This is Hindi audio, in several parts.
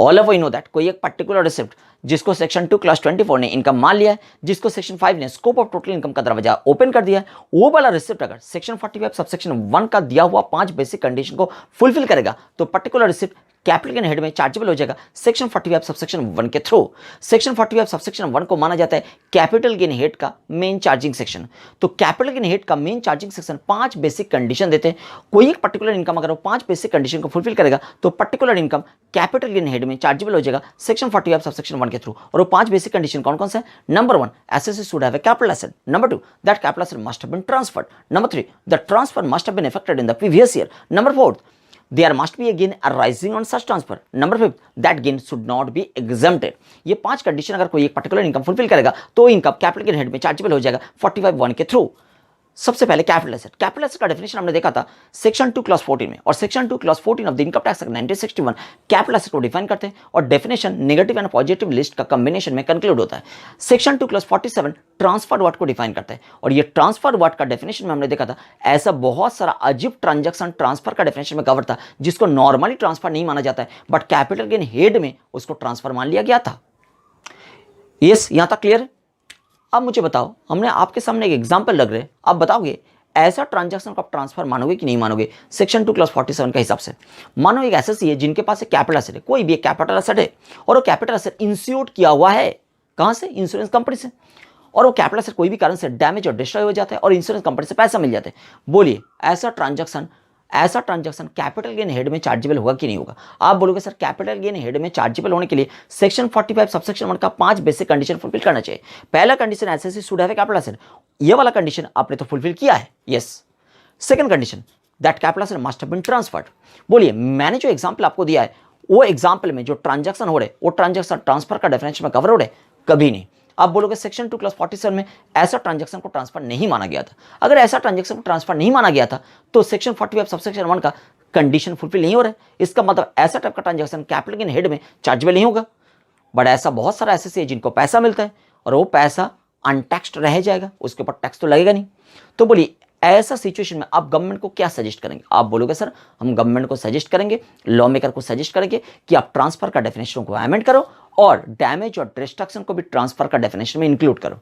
All of you know that कोई एक पर्टिकुलर रिसिप्ट जिसको सेक्शन 2 क्लास 24 ने इनकम मान लिया है, जिसको सेक्शन 5 ने स्कोप ऑफ टोटल इनकम का दरवाजा ओपन कर दिया है, वो वाला रिसिप्ट अगर सेक्शन 45 सबसेक्शन 1 का दिया हुआ 5 बेसिक कंडीशन को फुलफिल करेगा तो particular receipt capital gain head में चार्जेबल हो जाएगा सेक्शन 45 सबसेक्शन 1 के थ्रू। सेक्शन 45 सबसेक्शन 1 को माना जाता है कैपिटल गेन हेड का मेन चार्जिंग सेक्शन। तो कैपिटल गेन हेड का main charging section 5 basic condition देते हैं। कोई एक पर्टिकुलर इनकम अगर वो 5 बेसिक कंडीशन को फुलफिल करेगा तो particular income capital gain head में चार्जेबल हो जाएगा सेक्शन 45 सबसेक्शन 1 के थ्रू। और वो 5 बेसिक कंडीशन कौन कौन से हैं? Number 1, asset should have a capital asset. Number 2, that capital asset must have been transferred. Number 3, the transfer must have been effected in the previous year. Number 4, there must be a gain arising on such transfer. Number 5, that gain should not be exempted. ये 5 कंडीशन अगर कोई एक पर्टिकुलर इनकम फुलफिल करेगा तो इनकम कैपिटल गेन हेड में चार्जेबल हो जाएगा 45(1) के थ्रू। सबसे पहले कैपिटल एसेट। कैपिटल एसेट का डेफिनेशन हमने देखा था सेक्शन 2 क्लास 14 में, और section 2 class 14 of the income tax act 1961 capital asset को डिफाइन करते हैं और definition negative and positive list का कॉम्बिनेशन में कंक्लूड होता है। सेक्शन 2 क्लास 47 ट्रांसफर वर्ड को डिफाइन करता है और ये ट्रांसफर वर्ड का डेफिनेशन में हमने देखा था ऐसा बहुत सारा अजीब ट्रांजैक्शन ट्रांसफर का डेफिनेशन में कवर था जिसको नॉर्मली ट्रांसफर नहीं माना जाता है बट कैपिटल गेन हेड में उसको ट्रांसफर मान लिया गया था। यस, यहां तक क्लियर है? अब मुझे बताओ, हमने आपके सामने एक एग्जाम्पल लग रहे, आप बताओगे ऐसा ट्रांजैक्शन को आप ट्रांसफर मानोगे कि नहीं मानोगे? सेक्शन 2 क्लास 47 के हिसाब से मानो एक एसएससी है जिनके पास एक कैपिटल एसेट है, कोई भी एक कैपिटल एसेट है और वो कैपिटल एसेट इंश्योर्ड किया हुआ है। कहां से? इंश्योरेंस कंपनी से। और वो कैपिटल एसेट कोई भी कारण से डैमेज और डिस्ट्रॉय हो जाता है और इंश्योरेंस कंपनी से पैसा मिल जाता है। बोलिए ऐसा ट्रांजैक्शन कैपिटल गेन हेड में चार्जेबल होगा कि नहीं होगा? आप बोलोगे सर कैपिटल गेन हेड में चार्जेबल होने के लिए सेक्शन 45 सबसेक्शन 1 का 5 बेसिक कंडीशन फुलफिल करना चाहिए। पहला condition assessee should have a capital asset, ये वाला कंडीशन आपने तो फुलफिल किया है, yes. Second condition that capital asset must have been transferred. बोलिए मैंने जो एग्जांपल आपको दिया है वो एग्जांपल में जो ट्रांजैक्शन हो रहे वो ट्रांजैक्शन ट्रांसफर का डेफिनेशन में कवर हो रहे? कभी नहीं। आप बोलोगे सेक्शन 2 क्लास 47 में ऐसा ट्रांजैक्शन को ट्रांसफर नहीं माना गया था। अगर ऐसा ट्रांजैक्शन को ट्रांसफर नहीं माना गया था तो सेक्शन 45 सबसेक्शन 1 का कंडीशन फुलफिल नहीं हो रहा है। इसका मतलब ऐसा टाइप का ट्रांजैक्शन कैपिटल गेन हेड में चार्जेबल नहीं होगा। बट ऐसा बहुत सारा एसेट है जिनको पैसा मिलता है और वो पैसा अनटैक्स्ड रह जाएगा, उसके ऊपर टैक्स तो लगेगा नहीं। तो बोलिए ऐसा सिचुएशन में आप गवर्नमेंट को क्या सजेस्ट करेंगे? आप बोलोगे सर हम गवर्नमेंट को सजेस्ट करेंगे, लॉ मेकर को सजेस्ट करेंगे कि आप ट्रांसफर का डेफिनेशन को अमेंड करो और डैमेज और डिस्ट्रक्शन को भी ट्रांसफर का डेफिनेशन में इंक्लूड करो।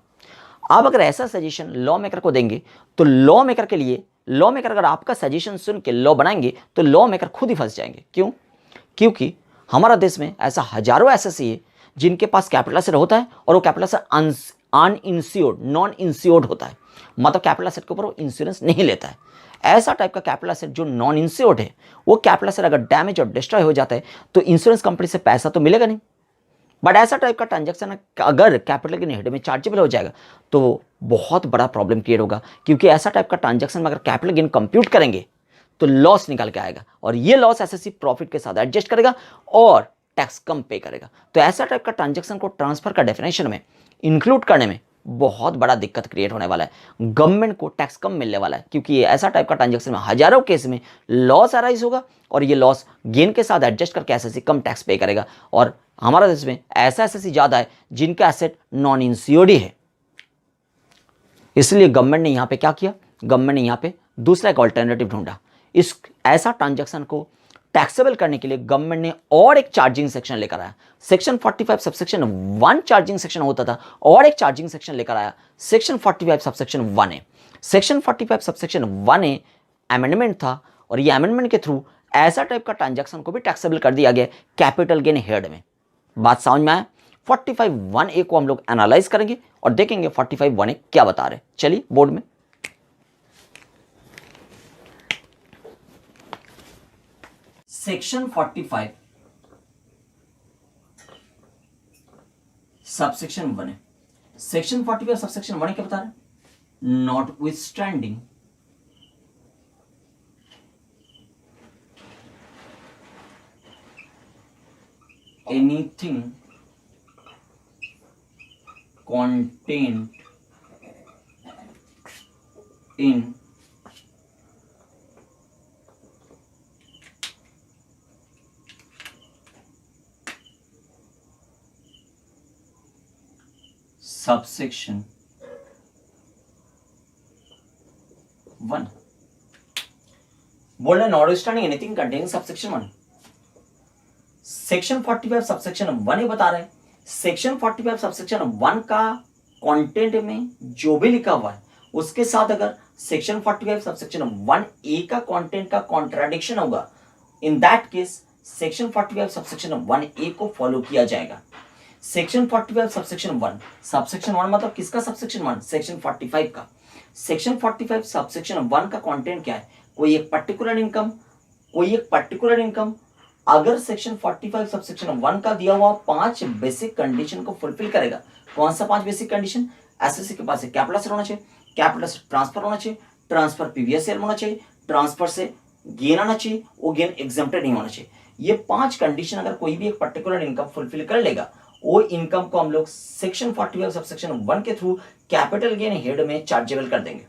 आप अगर ऐसा सजेशन लॉ मेकर को देंगे तो लॉ मेकर अगर आपका सजेशन सुन के लॉ बनाएंगे तो लॉ मेकर खुद ही फंस जाएंगे। क्यों? क्योंकि हमारा देश में ऐसा हजारों एसएससी है जिनके पास कैपिटल एसेट होता है और वो capital asset uninsured non insured होता है, मतलब कैपिटल एसेट के ऊपर वो इंश्योरेंस नहीं लेता है। ऐसा टाइप का कैपिटल एसेट जो नॉन इंश्योर्ड है वो कैपिटल एसेट अगर डैमेज और डिस्ट्रॉय हो जाता है तो इंश्योरेंस कंपनी से पैसा तो मिलेगा नहीं। बट ऐसा टाइप का ट्रांजैक्शन अगर कैपिटल गेन हेड में चार्जेबल हो जाएगा तो बहुत बड़ा प्रॉब्लम क्रिएट होगा, क्योंकि ऐसा टाइप का ट्रांजैक्शन में अगर कैपिटल गेन कंप्यूट करेंगे तो लॉस निकल के आएगा और ये लॉस एसएससी प्रॉफिट के साथ एडजस्ट करेगा और टैक्स कम पे करेगा। तो ऐसा टाइप का ट्रांजैक्शन को ट्रांसफर का डेफिनेशन में इंक्लूड करने में बहुत बड़ा दिक्कत क्रिएट होने वाला है, गवर्नमेंट को टैक्स कम मिलने वाला है, क्योंकि ये ऐसा टाइप का ट्रांजैक्शन में हजारों केस में लॉस अराइज होगा और ये लॉस गेन के साथ एडजस्ट करके एसएससी कम टैक्स पे करेगा। और हमारा देश में ऐसा एसएससी ज्यादा है जिनका एसेट नॉन इंश्योर्ड है। इसलिए गवर्नमेंट ने यहां पे क्या किया? गवर्नमेंट ने यहां पे दूसरा एक ऑल्टरनेटिव ढूंढा। इस ऐसा ट्रांजैक्शन को टैक्सेबल करने के लिए गवर्नमेंट ने और एक चार्जिंग सेक्शन लेकर आया। सेक्शन 45 सबसेक्शन 1 चार्जिंग सेक्शन होता था और एक चार्जिंग सेक्शन लेकर आया section 45 subsection 1A। Section 45 subsection 1A amendment था और ये अमेंडमेंट के थ्रू ऐसा टाइप का ट्रांजैक्शन को भी टैक्सेबल कर दिया गया कैपिटल गेन हेड में। बात समझ में आया? 45(1)(a) को हम लोग एनालाइज करेंगे और देखेंगे 45(1)(a) क्या बता रहे। चलिए बोर्ड में सेक्शन 45 सबसेक्शन 1 है। सेक्शन 45 सबसेक्शन 1 क्या बता रहे हैं? Notwithstanding anything contained in subsection 1 बोल रहे notwithstanding anything containing subsection 1। Section 45 subsection 1 ये बता रहे हैं सेक्शन 45 सबसेक्शन 1 का कंटेंट में जो भी लिखा हुआ है उसके साथ अगर सेक्शन 45 सबसेक्शन 1A का कंटेंट का कॉन्ट्राडिक्शन होगा, in that case section 45 subsection 1A को फॉलो किया जाएगा। सेक्शन 45 सबसेक्शन 1, सबसेक्शन 1 मतलब किसका सबसेक्शन 1? सेक्शन 45 का। सेक्शन 45 सबसेक्शन 1 का कंटेंट क्या है? कोई एक पर्टिकुलर इनकम अगर सेक्शन 45 सबसेक्शन 1 का दिया हुआ 5 बेसिक कंडीशन को फुलफिल करेगा। कौन सा 5 बेसिक कंडीशन? एसएससी के पास कैपिटल एसेट होना चाहिए, कैपिटल एसेट ट्रांसफर होना चाहिए, ट्रांसफर प्रीवियस ईयर होना चाहिए, ट्रांसफर से गेन आना चाहिए, वो गेन एग्जम्प्टेड नहीं होना चाहिए। ये 5 कंडीशन अगर कोई भी एक पर्टिकुलर इनकम फुलफिल कर लेगा, वो इनकम को हम लोग सेक्शन 45 सबसेक्शन 1 के थ्रू कैपिटल गेन हेड में चार्जेबल कर देंगे।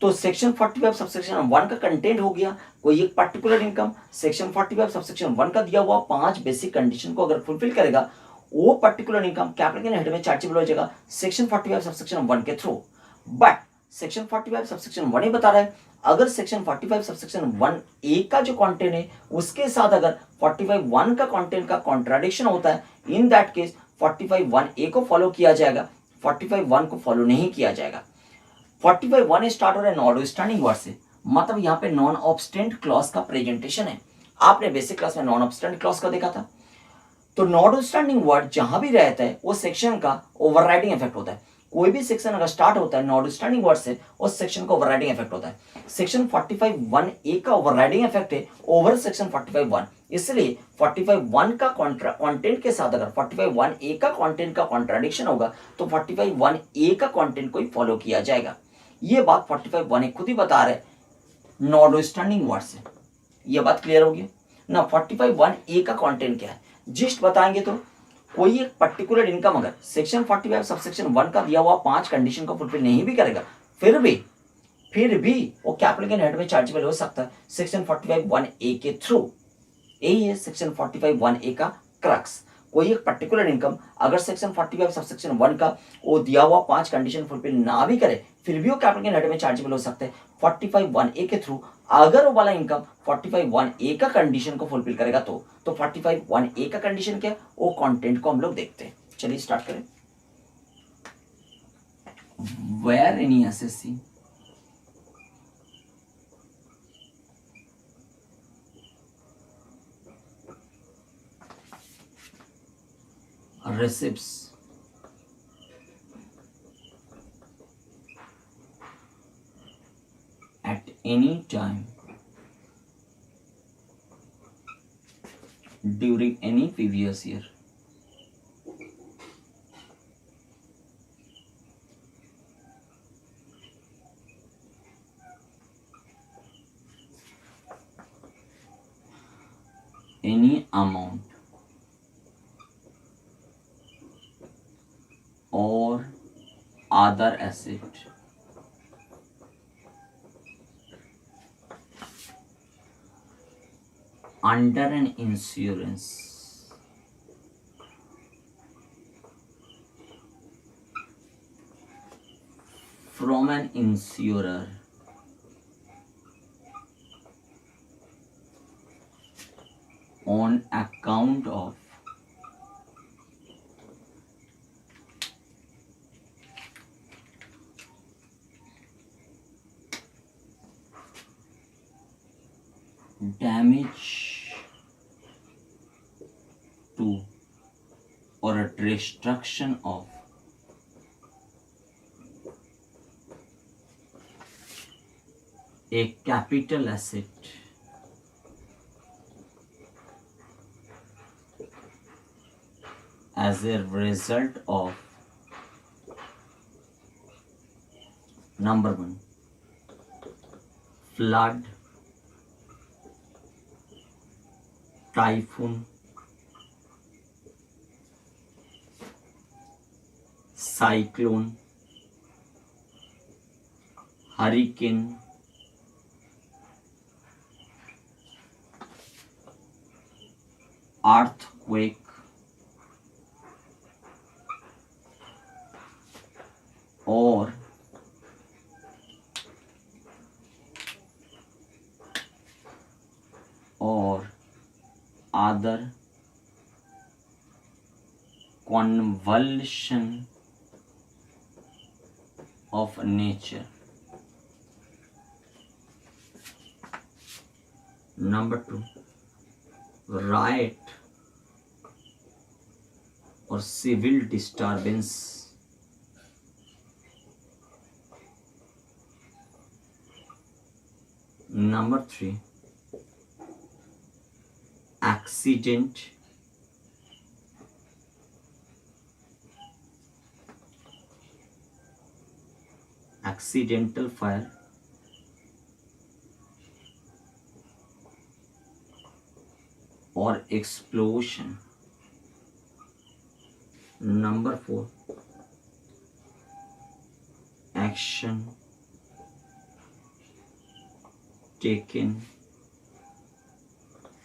तो सेक्शन 45 सबसेक्शन 1 का कंटेंट हो गया कोई एक पर्टिकुलर इनकम सेक्शन 45 सबसेक्शन 1 का दिया हुआ 5 बेसिक कंडीशन को अगर फुलफिल करेगा, वो particular income capital gain head में चार्जेबल हो जाएगा सेक्शन 45 सबसेक्शन 1 के थ्रू। बट सेक्शन 45 सबसेक्शन 1 ही बता रहा है अगर सेक्शन 45 सबसेक्शन 1A का जो कंटेंट है उसके साथ अगर 45 1 का कंटेंट का कॉन्ट्राडिक्शन होता है, इन दैट केस 45 1A को फॉलो किया जाएगा, 45 1 को फॉलो नहीं किया जाएगा। 45 1 स्टार्ट हो रहा है नॉन स्टैंडिंग वर्ड से, मतलब यहाँ पे नॉन ऑब्स्टेंट क्लॉज का प्रेजेंटेशन है। आपने बेसिक क्लास में नॉन ऑब्स्टेंट क्लॉज का देखा था। तो नॉन स्टैंडिंग वर्ड जहां भी रहता है वो सेक्शन का ओवरराइडिंग इफेक्ट होता है। कोई भी सेक्शन अगर स्टार्ट होता है नॉन स्टैंडिंग वर्ड से, उस सेक्शन का ओवरराइडिंग इफेक्ट होता है। सेक्शन 45 1A का ओवरराइडिंग इफेक्ट है ओवर सेक्शन 45 1, इसलिए 45 1 का कंटेंट के साथ अगर 45 1A का कंटेंट का कॉन्ट्राडिक्शन होगा तो 45 1A का कंटेंट को ही फॉलो किया जाएगा। ये बात 45 1A खुद ही बता रहे नॉन स्टैंडिंग वर्ड से। ये बात क्लियर होगी ना। 45 1A का कंटेंट क्या है जिस्ट बताएंगे तो कोई एक पर्टिकुलर इनकम अगर सेक्शन 45 सबसेक्शन 1 का दिया हुआ 5 कंडीशन को फुलफिल नहीं भी करेगा, फिर भी वो कैपिटल गेन हेड में चार्जेबल हो सकता है सेक्शन 45 1A के थ्रू। यही है सेक्शन 45 1A का क्रक्स। कोई एक पर्टिकुलर इनकम अगर सेक्शन 45 सबसेक्शन 1 का वो दिया हुआ 5 कंडीशन फुलफिल ना भी करे, फिर भी वो कैपिटल गेन हेड में चार्जेबल हो सकते हैं 45 1A के थ्रू। अगर वो वाला इनकम 45 1A का कंडीशन को फुलफिल करेगा तो 45 1A का कंडीशन क्या है वो कंटेंट को हम लोग देखते हैं। चलिए स्टार्ट करें। Where any assessee receives at any time during any previous year any amount or other asset under an insurance from an insurer on account of damage to or a destruction of a capital asset as a result of number 1 flood, typhoon, cyclone, hurricane, earthquake, or other convulsion of nature. Number 2, riot or civil disturbance. Number 3, accident, accidental fire, or explosion. Number 4, action taken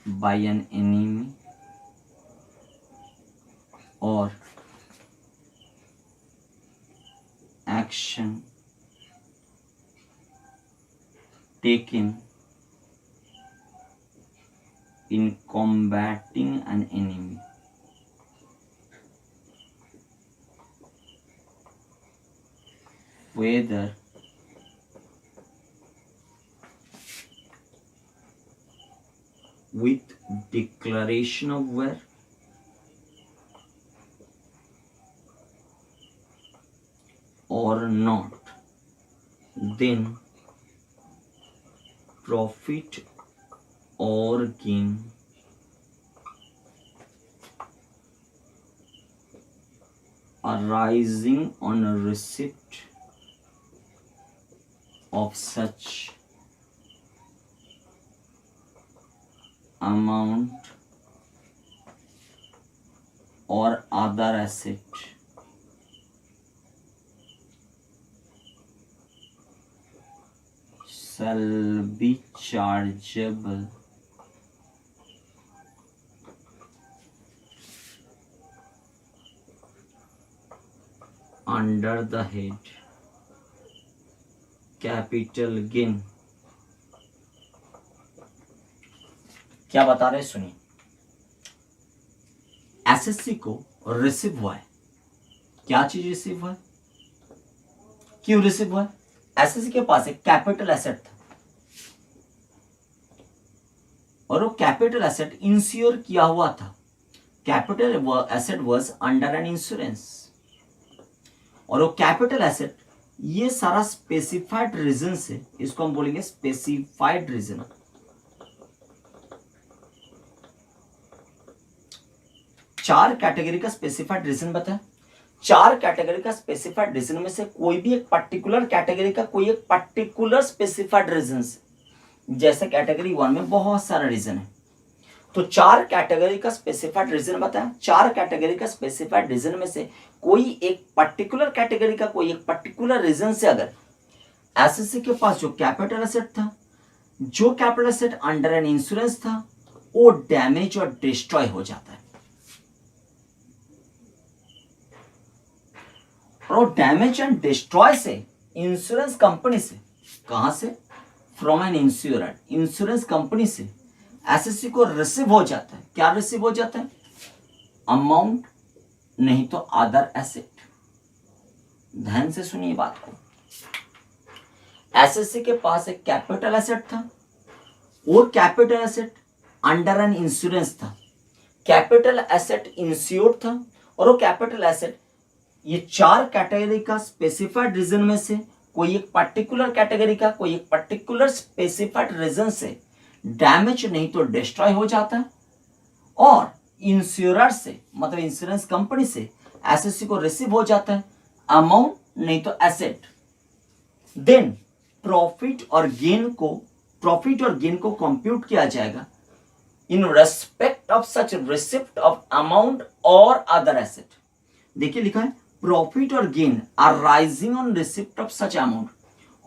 by an enemy or action taken in combating an enemy. Whether with declaration of war or not, then profit or gain arising on a receipt of such amount or other asset shall be chargeable under the head capital gain. क्या बता रहे सुनिए, एसएससी को रिसीव हुआ है, क्या चीज रिसीव हुआ है, क्यों रिसीव हुआ है? एसएससी के पास एक कैपिटल एसेट था और वो कैपिटल एसेट इंश्योर किया हुआ था। Capital asset was under an insurance और वो कैपिटल एसेट ये सारा स्पेसिफाइड रीजन से, इसको हम बोलेंगे स्पेसिफाइड रीजन। चार कैटेगरी का स्पेसिफाइड रीजन बताया। चार कैटेगरी का स्पेसिफाइड रीजन में से कोई भी एक पर्टिकुलर कैटेगरी का कोई एक पर्टिकुलर स्पेसिफाइड रीजन से, जैसे कैटेगरी 1 में बहुत सारा रीजन है, तो चार कैटेगरी का स्पेसिफाइड रीजन बताया। चार कैटेगरी का स्पेसिफाइड रीजन में से कोई एक पर्टिकुलर कैटेगरी का कोई एक पर्टिकुलर रीजन से अगर एसएससी के पास जो कैपिटल एसेट था, जो capital asset under an insurance था, वो डैमेज और डिस्ट्रॉय हो जाता है। और डैमेज एंड डिस्ट्रॉय से इंश्योरेंस कंपनी से, कहां से? From an insurer, insurance company से एसएससी को रिसीव हो जाता है। क्या रिसीव हो जाता है? अमाउंट, नहीं तो अदर एसेट। ध्यान से सुनिए बात को। एसएससी के पास एक कैपिटल एसेट था, वो capital asset under an insurance था। कैपिटल एसेट इंश्योर्ड था और वो कैपिटल एसेट ये चार कैटेगरी का स्पेसिफाइड रीजन में से कोई एक पर्टिकुलर कैटेगरी का कोई एक पर्टिकुलर स्पेसिफाइड रीजन से डैमेज नहीं तो डिस्ट्रॉय हो जाता है और इंश्योरर से, मतलब इंश्योरेंस कंपनी से एसएससी को रिसीव हो जाता है अमाउंट, नहीं तो एसेट। देन प्रॉफिट और गेन को कंप्यूट किया जाएगा in respect of such receipt of amount और अदर एसेट। देखिए लिखा है प्रॉफिट और gain are arising on receipt of such amount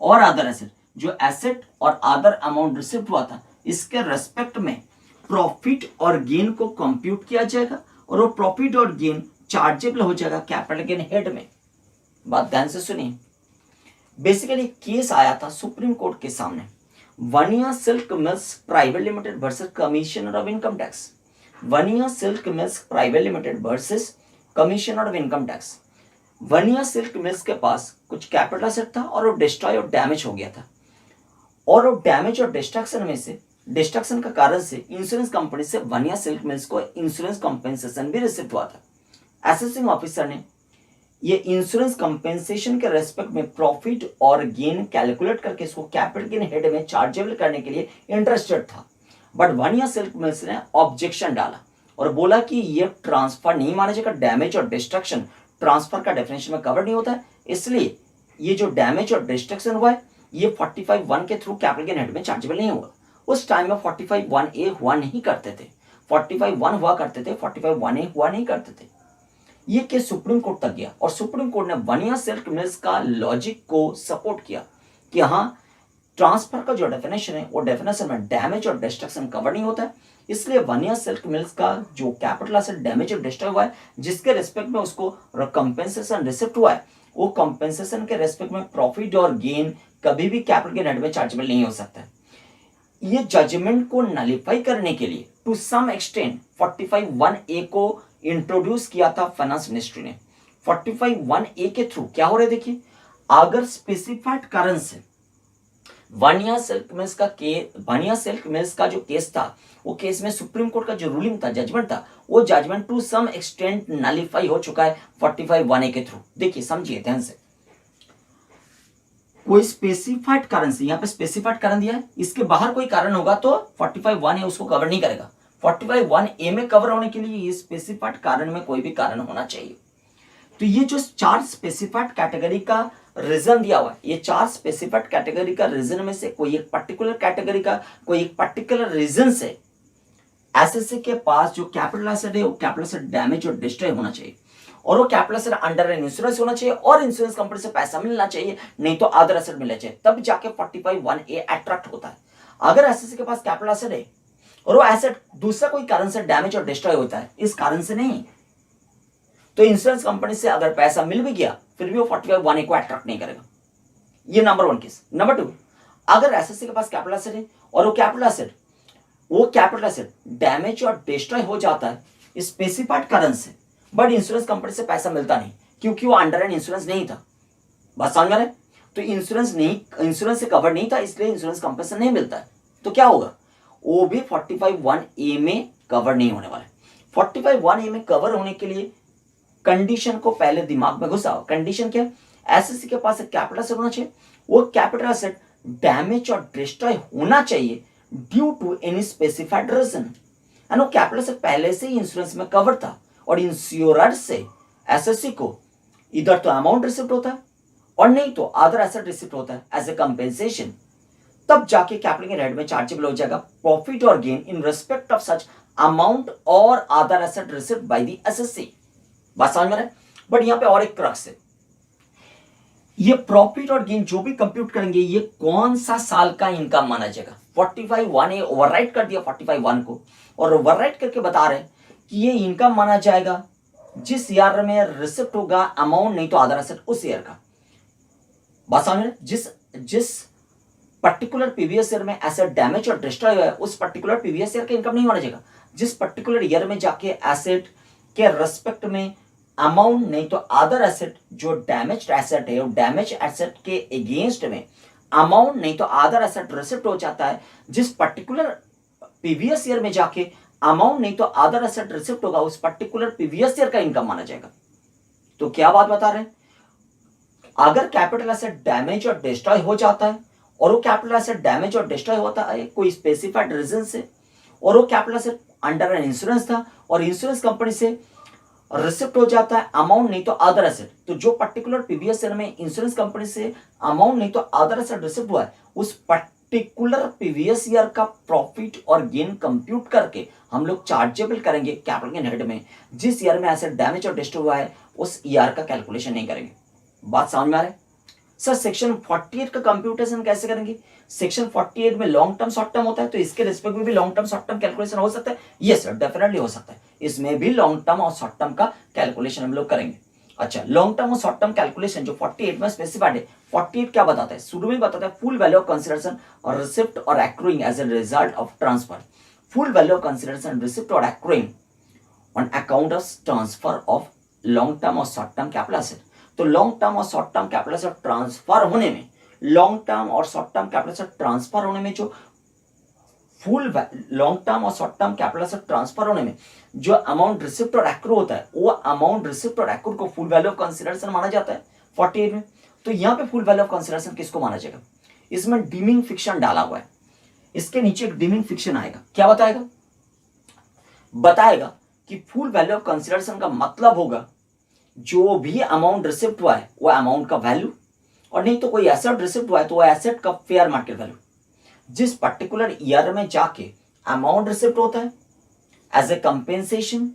और अदर एसेट। जो एसेट और अदर अमाउंट रिसिप्ट हुआ था, इसके रेस्पेक्ट में प्रॉफिट और गेन को कंप्यूट किया जाएगा और वो प्रॉफिट और गेन चार्जेबल हो जाएगा कैपिटल गेन हेड में। बात ध्यान से सुनिए। बेसिकली केस आया था सुप्रीम कोर्ट के सामने, Vania silk mills private limited versus commissioner of income tax. Vania silk mills private limited versus commission और income tax. Vania silk mills के पास कुछ कैपिटल एसेट था और वो डिस्ट्रॉय और डैमेज हो गया था, और वो डैमेज और डिस्ट्रक्शन का कारण से इंश्योरेंस कंपनी से वनिया सिल्क मिल्स को इंश्योरेंस कंपेंसेशन भी रिसीव हुआ था। असेसिंग ऑफिसर ने ये इंश्योरेंस कंपेंसेशन के रेस्पेक्ट में प्रॉफिट और गेन कैलकुलेट करके इसको कैपिटल गेन हेड में चार्जेबल करने के लिए इंटरेस्टेड था, बट वनिया सिल्क मिल्स ने ऑब्जेक्शन डाला और बोला कि ये ट्रांसफर नहीं माना जाएगा, डैमेज और डिस्ट्रक्शन ट्रांसफर का डेफिनेशन में कवर नहीं होता है, इसलिए ये जो डैमेज और डिस्ट्रक्शन हुआ है ये 45(1) के थ्रू कैपिटल गेन हेड में चार्जेबल नहीं होगा। उस टाइम में 45(1)(a) हुआ नहीं करते थे, 45(1) हुआ करते थे, 45(1)(a) हुआ नहीं करते थे। ये केस सुप्रीम कोर्ट तक गया और सुप्रीम कोर्ट ने वनिया सिल्क मिल्स का लॉजिक को सपोर्ट किया कि हाँ, ट्रांसफर का जो डेफिनेशन है वो डेफिनेशन में डैमेज और डिस्ट्रक्शन कवर नहीं होता है, इसलिए वनिया सिल्क मिल्स का जो कैपिटल एसेट डैमेज और डिस्ट्रॉय हुआ है जिसके रेस्पेक्ट में उसको कंपेंसेशन रिसिप्ट हुआ है, वो कंपेंसेशन के रेस्पेक्ट में प्रॉफिट और गेन कभी भी कैपिटल गेन हेड में चार्जेबल नहीं हो सकता है। ये जजमेंट को नलिफाई करने के लिए टू सम एक्सटेंट 45(1)(a) को इंट्रोड्यूस किया था फाइनेंस मिनिस्ट्री ने। 45(1)(a) के थ्रू क्या हो रहा है देखिए, अगर स्पेसिफाइड कारण से वनिया सिल्क मिल्स का जो केस था वो केस में सुप्रीम कोर्ट का जो रूलिंग था, जजमेंट था, वो judgement to some extent nullify हो चुका है 45(1)(a) के थ्रू। देखिए समझिए ध्यान से, कोई स्पेसिफाइड कारण से, यहाँ पे स्पेसिफाइड कारण दिया है, इसके बाहर कोई कारण होगा तो 45(1)(a) उसको कवर नहीं करेगा। 45(1)(a) में कवर होने के लिए ये स्पेसिफाइड कारण में कोई भी कारण होना चाहिए। तो ये जो 4 स्पेसिफाइड कैटेगरी का रीजन दिया हुआ है, ये 4 स्पेसिफाइड कैटेगरी का रीजन में से कोई एक पर्टिकुलर कैटेगरी का कोई एक पर्टिकुलर रीजन से एसएससी के पास जो कैपिटल एसेट है वो कैपिटल एसेट डैमेज और डिस्ट्रॉय होना चाहिए, और वो capital asset under an insurance होना चाहिए और इंश्योरेंस कंपनी से पैसा मिलना चाहिए, नहीं तो अदर एसेट मिलना चाहिए, तब जाके 45(1)(a) अट्रैक्ट होता है। अगर एसएससी के पास कैपिटल एसेट है और वो एसेट दूसरा कोई कारण से डैमेज और डिस्ट्रॉय होता है, इस कारण से नहीं, तो इंश्योरेंस कंपनी से अगर पैसा मिल भी गया फिर भी वो 45(1)(a) को अट्रैक्ट नहीं करेगा। ये नंबर 1 केस। नंबर 2, अगर एसएससी के पास कैपिटल एसेट है और वो कैपिटल एसेट डैमेज और डिस्ट्रॉय हो जाता है स्पेसिफाइड कारण से, बट इंश्योरेंस कंपनी से पैसा मिलता नहीं क्योंकि वो अंडर एन इंश्योरेंस नहीं था। बात समझ में आ रहा है? तो इंश्योरेंस से कवर नहीं था, इसलिए इंश्योरेंस कंपनी से नहीं मिलता है, तो क्या होगा, वो भी 45(1)(a) में कवर नहीं होने वाला है। 45(1)(a) में कवर होने के लिए कंडीशन को पहले दिमाग में घुसाओ। कंडीशन क्या है, एसएससी के पास एक कैपिटल एसेट होना चाहिए, वो कैपिटल एसेट डैमेज और डिस्ट्रॉय होना चाहिए due to any specified reason, and वो कैपिटल एसेट पहले से ही इंश्योरेंस में कवर था, और इंश्योरर से एसएससी को इधर तो अमाउंट रिसिप्ट होता है और नहीं तो अदर एसेट रिसिप्ट होता है एज ए कंपेंसेशन, तब जाके कैपिटल गेन हेड में चार्जेबल हो जाएगा प्रॉफिट और gain in respect of such amount और other asset receipt by the SSC. बात समझ में है? बट यहां पे और एक क्रक्स है, ये प्रॉफिट और गेन जो भी कंप्यूट करेंगे ये कौन सा साल का इनकम माना जाएगा। 45(1)(a) ओवरराइट कर दिया 45(1) को, और ओवरराइट करके बता रहे कि ये इनकम माना जाएगा जिस ईयर में रिसिप्ट होगा अमाउंट नहीं तो अदर एसेट उस ईयर का। बात समझ में? जिस पर्टिकुलर प्रीवियस ईयर में एसेट डैमेज और डिस्ट्रॉय हुआ है उस पर्टिकुलर प्रीवियस ईयर का इनकम नहीं माना जाएगा। जिस पर्टिकुलर ईयर में जाके एसेट के रेस्पेक्ट में अमाउंट नहीं तो अदर एसेट जो डैमेज्ड एसेट है, डैमेज एसेट के अगेंस्ट में अमाउंट नहीं तो अदर एसेट रिसिप्ट हो जाता है, जिस पर्टिकुलर प्रीवियस ईयर में जाके अमाउंट नहीं तो अदर एसेट रिसिप्ट होगा उस पर्टिकुलर प्रीवियस ईयर का इनकम माना जाएगा। तो क्या बात बता रहे हैं, अगर कैपिटल एसेट डैमेज और डिस्ट्रॉय हो जाता है और वो कैपिटल एसेट डैमेज और डिस्ट्रॉय होता है कोई स्पेसिफाइड रीजन से, और वो capital asset under an insurance था और इंश्योरेंस कंपनी से रिसिप्ट हो जाता है अमाउंट नहीं तो अदर एसेट, तो जो पर्टिकुलर प्रीवियस ईयर में इंश्योरेंस कंपनी से अमाउंट नहीं तो अदर एसेट रिसिप्ट हुआ है उस पर्टिकुलर प्रीवियस ईयर का प्रॉफिट और गेन कंप्यूट करके हम लोग चार्जेबल करेंगे कैपिटल गेन हेड में। जिस ईयर में एसेट डैमेज और डिस्ट्रॉय हुआ है उस ईयर का कैलकुलेशन नहीं करेंगे। बात समझ में आ रहा है? सर सेक्शन 48 का कंप्यूटेशन कैसे करेंगे? सेक्शन 48 में लॉन्ग टर्म शॉर्ट टर्म होता है, तो इसके रिस्पेक्ट में भी long term short term calculation हो सकता है। यस सर, डेफिनेटली हो सकता है, इसमें भी लॉन्ग टर्म और शॉर्ट टर्म का कैलकुलेशन हम लोग करेंगे। अच्छा, लॉन्ग टर्म और शॉर्ट टर्म कैलकुलेशन जो 48 में स्पेसिफाइड है, 48 क्या बताता है, शुरू में बताता है फुल वैल्यू ऑफ कंसिडरेशन और रिसिप्ट और accruing as a result of transfer, full value of consideration receipt और accruing on account of transfer of long term और शॉर्ट टर्म कैपिटल एसेट। तो लॉन्ग टर्म और short term capital asset transfer होने में, लॉन्ग टर्म और short term capital asset transfer होने में जो लॉन्ग टर्म और short term capital asset transfer होने में जो अमाउंट रिसिप्ट और एक्रू होता है, वो अमाउंट रिसिप्ट और एक्रू को फुल वैल्यू ऑफ कंसिडरेशन माना जाता है 48 में। तो यहां पे फुल वैल्यू ऑफ कंसिडरेशन किसको माना जाएगा? इसमें डीमिंग फिक्शन डाला हुआ है, इसके नीचे एक डीमिंग फिक्शन आएगा। क्या बताएगा? बताएगा कि फुल वैल्यू ऑफ कंसिडरेशन का मतलब होगा जो भी अमाउंट रिसिप्ट हुआ है वो अमाउंट का वैल्यू, और नहीं तो कोई एसेट रिसिप्ट हुआ है तो वो एसेट का फेयर मार्केट वैल्यू। जिस पर्टिकुलर ईयर में जाके अमाउंट रिसिप्ट होता है एज ए कंपेंसेशन,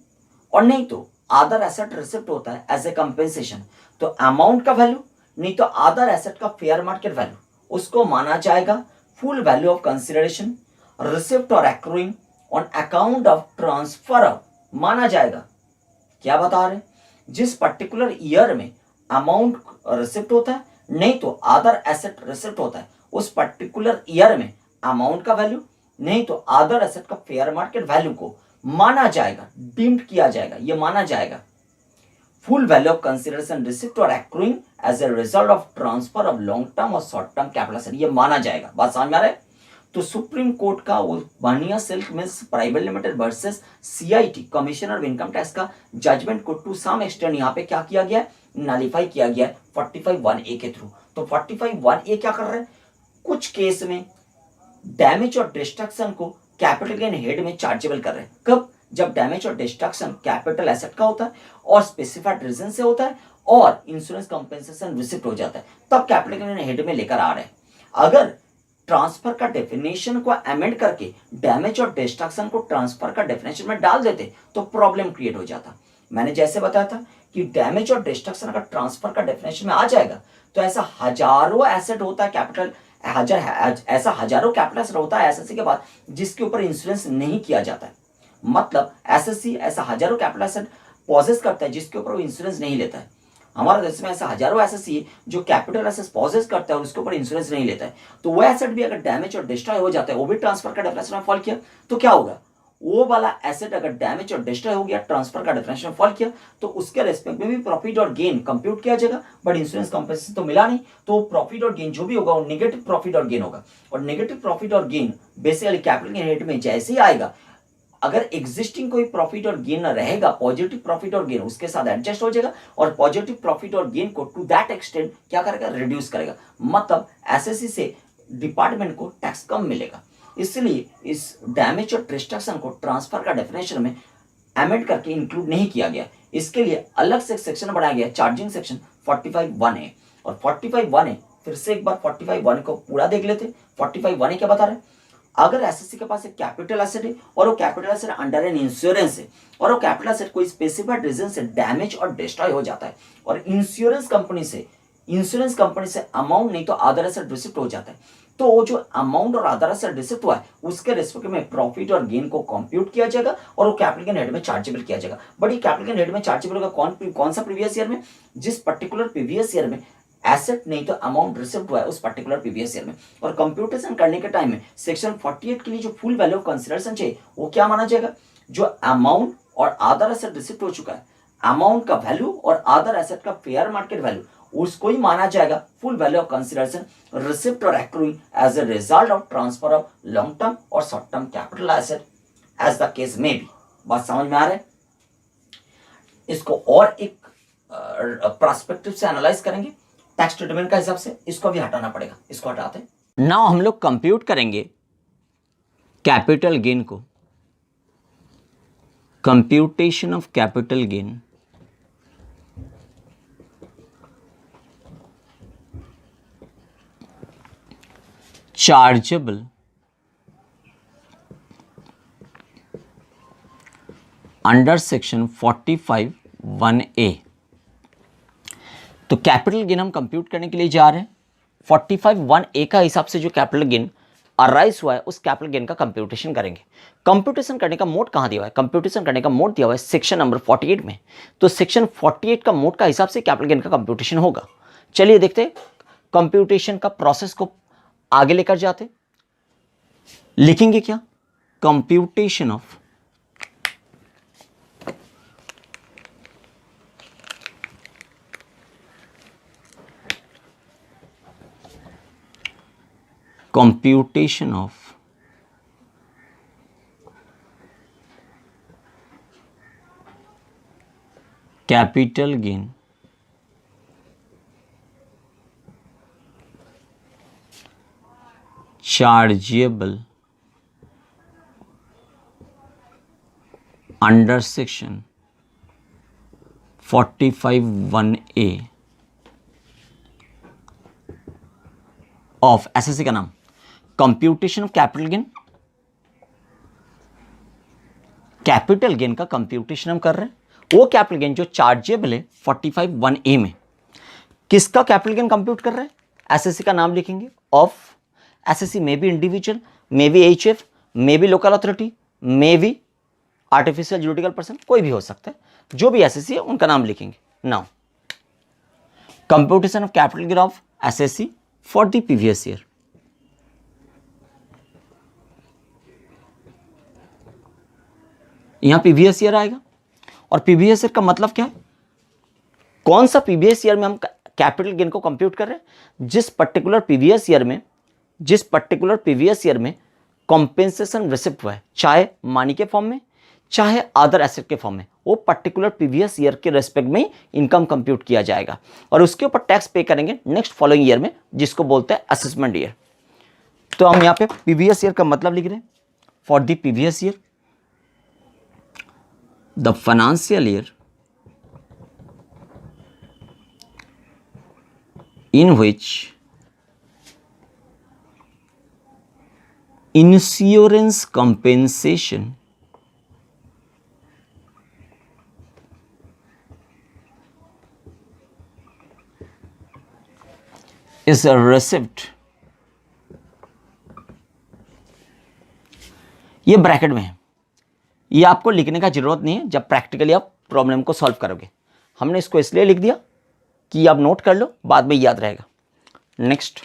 और नहीं तो अदर एसेट रिसिप्ट होता है एज ए कंपेंसेशन, तो अमाउंट का वैल्यू नहीं तो अदर एसेट का फेयर मार्केट वैल्यू, उसको माना जाएगा full value of consideration receipt और accruing on account of transfer of माना जाएगा। क्या बता रहे? जिस पर्टिकुलर ईयर में अमाउंट रिसिप्ट होता है नहीं तो अदर एसेट रिसिप्ट होता है, उस पर्टिकुलर ईयर में अमाउंट का वैल्यू नहीं तो अदर एसेट का फेयर मार्केट वैल्यू को माना जाएगा, डीम्ड किया जाएगा, ये माना जाएगा full value of consideration receipt और accruing as a result of transfer of long term और शॉर्ट टर्म कैपिटल एसेट, ये माना जाएगा। बात समझ में आ रहा है? तो सुप्रीम कोर्ट का वो बानिया silk mills private limited versus CIT commissioner of income tax का जजमेंट को टू सम एक्सटेंड यहाँ पे क्या किया गया है? नलिफाई किया गया है 45(1)(a) के थ्रू। तो 45(1)(a) क्या कर रहा है? कुछ केस में डैमेज और डिस्ट्रक्शन को कैपिटल गेन हेड में चार्जेबल कर रहे हैं। कब? जब डैमेज और डिस्ट्रक्शन कैपिटल एसेट का होता है और स्पेसिफाइड रीजन से होता है और इंश्योरेंस कंपेंसेशन रिसिप्ट हो जाता है, तब कैपिटल गेन हेड में लेकर आ रहे हैं। अगर ट्रांसफर का डेफिनेशन को अमेंड करके डैमेज और डिस्ट्रक्शन को ट्रांसफर का डेफिनेशन में डाल देते तो प्रॉब्लम क्रिएट हो जाता। मैंने जैसे बताया था कि डैमेज और डिस्ट्रक्शन अगर ट्रांसफर का डेफिनेशन में आ जाएगा तो ऐसा हजारों एसेट होता है कैपिटल, ऐसा हजारों कैपिटल एसेट होता है एसएससी के बाद जिसके ऊपर इंश्योरेंस नहीं किया जाता है। मतलब एसएससी ऐसा हजारों कैपिटल एसेट पॉजेस करता है जिसके ऊपर वो इंश्योरेंस नहीं लेता है। हमारे देश में ऐसा हजारों एसेट्स है जो कैपिटल एसेट्स पॉजेस करता है और उसके ऊपर इंश्योरेंस नहीं लेता है। तो वो एसेट भी अगर डैमेज और डिस्ट्रॉय हो जाता है, वो भी ट्रांसफर का डेफिनेशन में फॉल किया, तो क्या होगा? वो वाला एसेट अगर डैमेज और डिस्ट्रॉय हो गया, ट्रांसफर का डेफिनेशन में फॉल किया, तो उसके रेस्पेक्ट में भी प्रॉफिट और गेन कंप्यूट किया जाएगा, बट इंश्योरेंस कंपनसेशन तो मिला नहीं, तो प्रॉफिट और गेन जो भी होगा वो नेगेटिव प्रॉफिट और गेन होगा। और नेगेटिव प्रॉफिट और gain basically capital gain head में जैसे ही आएगा, अगर एग्जिस्टिंग कोई प्रॉफिट और गेन रहेगा, पॉजिटिव प्रॉफिट और गेन उसके साथ एडजस्ट हो जाएगा और पॉजिटिव प्रॉफिट और गेन को टू दैट एक्सटेंट क्या करेगा? रिड्यूस करेगा। मतलब एसएससी से डिपार्टमेंट को टैक्स कम मिलेगा। इसलिए इस डैमेज और डिस्ट्रक्शन को ट्रांसफर का डेफिनेशन में अमेंड करके इंक्लूड नहीं किया गया। इसके लिए अलग से सेक्शन बनाया गया, चार्जिंग सेक्शन 45(1)(a) और 45(1)(a फिर से एक बार 45(1) को पूरा देख लेते। 45(1)(a क्या बता रहे हैं? अगर एसएससी के पास एक कैपिटल एसेट है और वो capital asset under an insurance है और वो कैपिटल एसेट कोई स्पेसिफाइड रीजन से डैमेज और डिस्ट्रॉय हो जाता है और इंश्योरेंस कंपनी से अमाउंट नहीं तो अदर एसेट रिसिप्ट हो जाता है, तो वो जो अमाउंट और अदर एसेट रिसिप्ट हुआ है उसके रिस्पेक्ट में प्रॉफिट और गेन को कंप्यूट किया जाएगा और वो कैपिटल गेन हेड में चार्जेबल किया जाएगा। बट ये कैपिटल गेन हेड में चार्जेबल होगा कौन सा प्रीवियस ईयर में? जिस पर्टिकुलर प्रीवियस ईयर में एसेट नहीं तो अमाउंट रिसिप्ट हुआ है उस पर्टिकुलर प्रीवियस ईयर में। और कंप्यूटेशन करने के टाइम में सेक्शन 48 के लिए जो फुल वैल्यू ऑफ कंसिडरेशन चाहिए वो क्या माना जाएगा? जो अमाउंट और अदर एसेट रिसिप्ट हो चुका है, अमाउंट का वैल्यू और अदर एसेट का फेयर मार्केट वैल्यू, उसको ही माना जाएगा full value of consideration receipt और accruing as a result of transfer of long term और short term capital asset as the case में भी। बात समझ में आ रहा है? इसको और एक पर्सपेक्टिव से एनालाइज करेंगे टैक्स ट्रीटमेंट का हिसाब से, इसको भी हटाना पड़ेगा, इसको हटाते हैं। नाउ हम लोग कंप्यूट करेंगे कैपिटल गेन को, computation of capital gain chargeable under section 45(1)(a। तो कैपिटल गेन हम कंप्यूट करने के लिए जा रहे हैं। 45(1)(a) का हिसाब से जो कैपिटल गेन अराइज हुआ है उस कैपिटल गेन का कंप्यूटेशन करेंगे। कंप्यूटेशन करने का मोड कहां दिया हुआ है? कंप्यूटेशन करने का मोड दिया हुआ है सेक्शन नंबर 48 में। तो सेक्शन 48 का मोड का हिसाब से कैपिटल गेन का कंप्यूटेशन होगा। चलिए देखते हैं कंप्यूटेशन का प्रोसेस को आगे लेकर जाते। लिखेंगे क्या? Computation of computation of capital gain chargeable under section 45(1)(a of SSC का नाम computation of capital gain. Capital gain का कंप्यूटेशन हम कर रहे हैं, वो कैपिटल गेन जो चार्जेबल है 45(1)(a में। किसका कैपिटल गेन कंप्यूट कर रहे हैं? एसएससी का नाम लिखेंगे of SSC, may be individual, may be HF, may be local authority, may be artificial juridical person, कोई भी हो सकता है। जो भी एसएससी है उनका नाम लिखेंगे। Now computation of capital gain of SSC for the previous year. यहां प्रीवियस ईयर आएगा, और प्रीवियस ईयर का मतलब क्या है? कौन सा प्रीवियस ईयर में हम कैपिटल गेन को कंप्यूट कर रहे हैं? जिस पर्टिकुलर प्रीवियस ईयर में कॉम्पेंसेशन रिसिप्ट हुआ है, चाहे मनी के फॉर्म में चाहे अदर एसेट के फॉर्म में, वो पर्टिकुलर प्रीवियस ईयर के रेस्पेक्ट में इनकम कंप्यूट किया जाएगा और उसके ऊपर टैक्स पे करेंगे नेक्स्ट फॉलोइंग ईयर में, जिसको बोलते हैं असेसमेंट ईयर। तो हम यहाँ पे प्रीवियस ईयर का मतलब लिख रहे हैं, for the previous year the financial year in which insurance compensation is a receipt। ये ब्रैकेट में है, ये आपको लिखने का जरूरत नहीं है जब प्रैक्टिकली आप प्रॉब्लम को सॉल्व करोगे। हमने इसको इसलिए लिख दिया कि आप नोट कर लो, बाद में याद रहेगा। Next,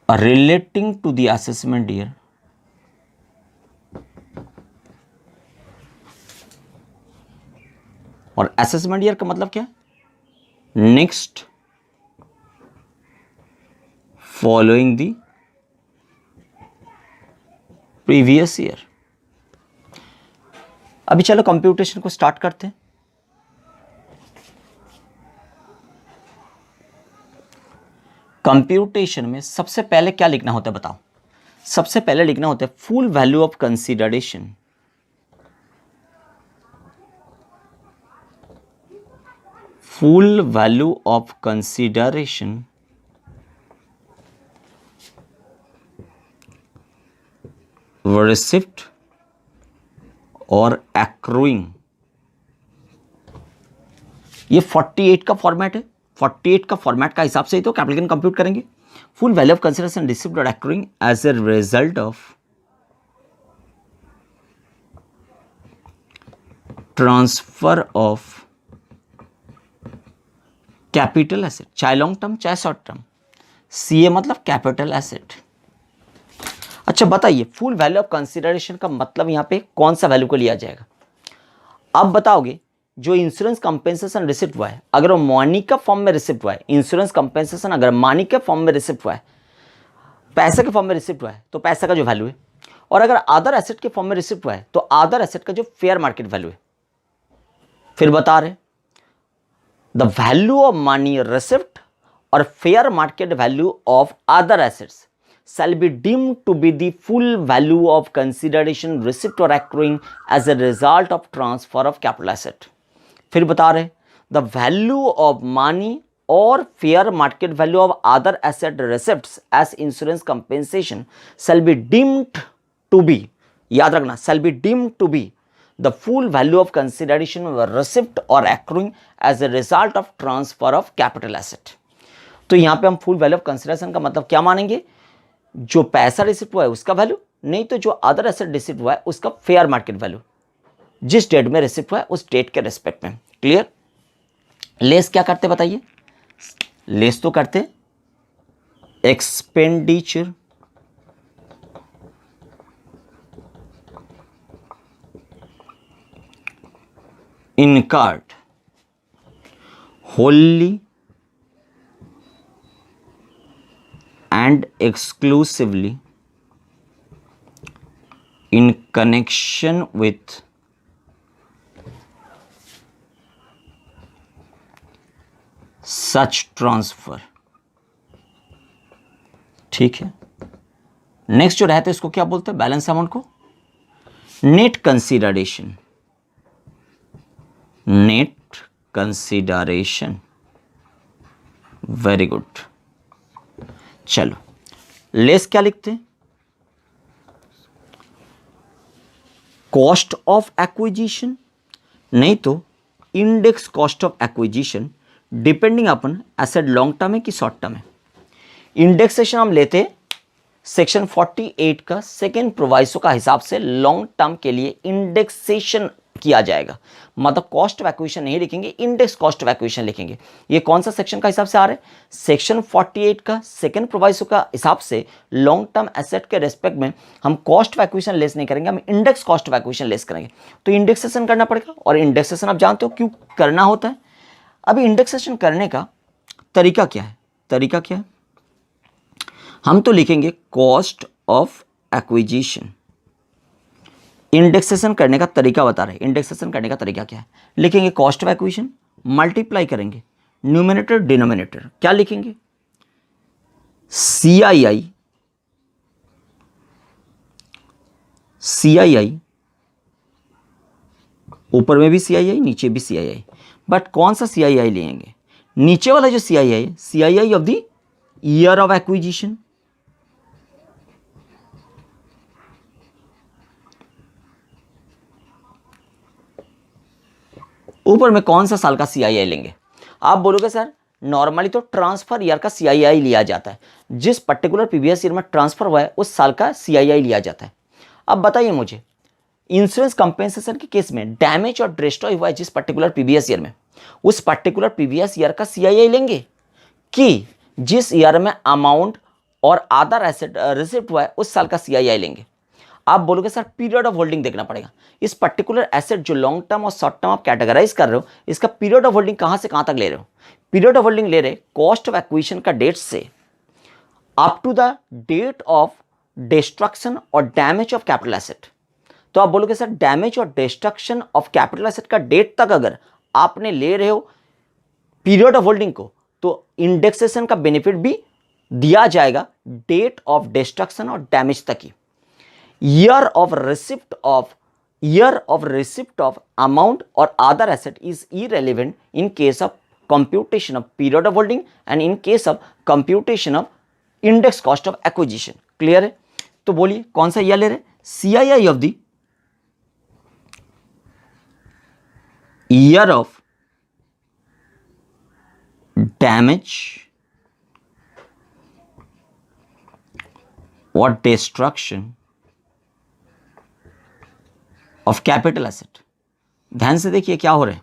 relating to the assessment year और असेसमेंट ईयर का मतलब क्या है? Next following the previous year. अभी चलो कंप्यूटेशन को स्टार्ट करते हैं। कंप्यूटेशन में सबसे पहले क्या लिखना होता है बताओ? सबसे पहले लिखना होता है full value of consideration. Full value of consideration receipt और एक्रूइंग। ये 48 का फॉर्मेट है, 48 का फॉर्मेट का हिसाब से ही तो कैपिटल गेन कंप्यूट करेंगे। Full value of consideration receipt और accruing as a result of transfer of capital asset, चाहे लॉन्ग टर्म चाहे शॉर्ट टर्म। सीए मतलब कैपिटल एसेट। अच्छा बताइए, फुल वैल्यू ऑफ कंसीडरेशन का मतलब यहां पे कौन सा वैल्यू को लिया जाएगा? अब बताओगे जो इंश्योरेंस कंपेंसेशन रिसिप्ट हुआ है, अगर वो मनी का फॉर्म में रिसिप्ट हुआ है, इंश्योरेंस कंपेंसेशन अगर मनी के फॉर्म में रिसिप्ट हुआ है, पैसे के फॉर्म में रिसिप्ट हुआ है, तो पैसे का जो वैल्यू है, और अगर अदर एसेट के फॉर्म में रिसिप्ट हुआ है तो अदर एसेट का जो फेयर मार्केट वैल्यू है। फिर बता रहे the value of money receipt और fair market value of other assets shall be deemed to be the full value of consideration receipt or accruing as a result of transfer of capital asset। फिर बता रहे the value of money or fair market value of other asset receipts as insurance compensation shall be deemed to be, याद रखना, shall be deemed to be the full value of consideration of receipt or accruing as a result of transfer of capital asset। तो यहाँ पे हम फुल वैल्यू ऑफ कंसिडरेशन का मतलब क्या मानेंगे? जो पैसा रिसिप्ट हुआ है उसका वैल्यू, नहीं तो जो अदर एसेट रिसिप्ट हुआ है उसका फेयर मार्केट वैल्यू, जिस डेट में रिसिप्ट हुआ है उस डेट के रेस्पेक्ट में। क्लियर? लेस क्या करते बताइए? लेस तो करते expenditure incurred wholly and exclusively in connection with such transfer। ठीक है, नेक्स्ट जो रहता है इसको क्या बोलते हैं, बैलेंस अमाउंट को net consideration. Net consideration, very good. चलो लेस क्या लिखते हैं, कॉस्ट ऑफ एक्विजिशन, नहीं तो index cost of acquisition, depending upon asset long term है कि शॉर्ट टर्म है। इंडेक्सेशन हम लेते सेक्शन 48 का सेकेंड प्रोवाइसो का हिसाब से लॉन्ग टर्म के लिए इंडेक्सेशन किया जाएगा, मतलब कॉस्ट ऑफ एक्विजिशन नहीं लिखेंगे, इंडेक्स कॉस्ट ऑफ एक्विजिशन लिखेंगे। ये कौन सा सेक्शन का हिसाब से आ रहा है, सेक्शन 48 का सेकेंड प्रोवाइसो का हिसाब से लॉन्ग टर्म एसेट के रेस्पेक्ट में हम कॉस्ट ऑफ एक्विजिशन लेस नहीं करेंगे, हम index cost of acquisition less करेंगे। तो इंडेक्सेशन करना पड़ेगा, और इंडेक्सेशन आप जानते हो क्यों करना होता है। अभी इंडेक्सेशन करने का तरीका क्या है, तरीका क्या है, हम तो लिखेंगे कॉस्ट ऑफ एक्विजिशन। इंडेक्सेशन करने का तरीका बता रहे हैं, इंडेक्सेशन करने का तरीका क्या है, लिखेंगे कॉस्ट ऑफ एक्विजिशन, मल्टीप्लाई करेंगे न्यूमरेटर डिनोमिनेटर, क्या लिखेंगे CII, CII, ऊपर में भी CII नीचे भी CII, बट कौन सा CII लेंगे, नीचे वाला जो CII है, CII of the year of acquisition. ऊपर में कौन सा साल का CII लेंगे, आप बोलोगे सर नॉर्मली तो ट्रांसफर ईयर का CII लिया जाता है, जिस पर्टिकुलर प्रीवियस ईयर में ट्रांसफर हुआ है उस साल का CII लिया जाता है। अब बताइए मुझे, इंश्योरेंस कंपेंसेशन के केस में डैमेज और डिस्ट्रॉय हुआ है जिस पर्टिकुलर प्रीवियस ईयर में, उस पर्टिकुलर प्रीवियस ईयर का CII लेंगे कि जिस ईयर में अमाउंट और अदर एसेट रिसिप्ट हुआ है उस साल का CII लेंगे। आप बोलोगे सर पीरियड ऑफ होल्डिंग देखना पड़ेगा, इस पर्टिकुलर एसेट जो लॉन्ग टर्म और शॉर्ट टर्म आप कैटेगराइज कर रहे हो, इसका पीरियड ऑफ होल्डिंग कहां से कहां तक ले रहे हो, पीरियड ऑफ होल्डिंग ले रहे कॉस्ट ऑफ एक्विजिशन का डेट से up to the date of destruction और डैमेज ऑफ कैपिटल एसेट। तो आप बोलोगे सर डैमेज और डिस्ट्रक्शन ऑफ कैपिटल एसेट का डेट तक अगर आपने ले रहे हो पीरियड ऑफ होल्डिंग को, तो इंडेक्सेशन का बेनिफिट भी दिया जाएगा डेट ऑफ डिस्ट्रक्शन और डैमेज तक ही। year of receipt of amount or other asset is irrelevant in case of computation of period of holding and in case of computation of index cost of acquisition। Clear है, तो बोलिए कौन सा ईयर ले रहे, CII of the year of damage or destruction of capital asset. ध्यान से देखिए क्या हो रहा है,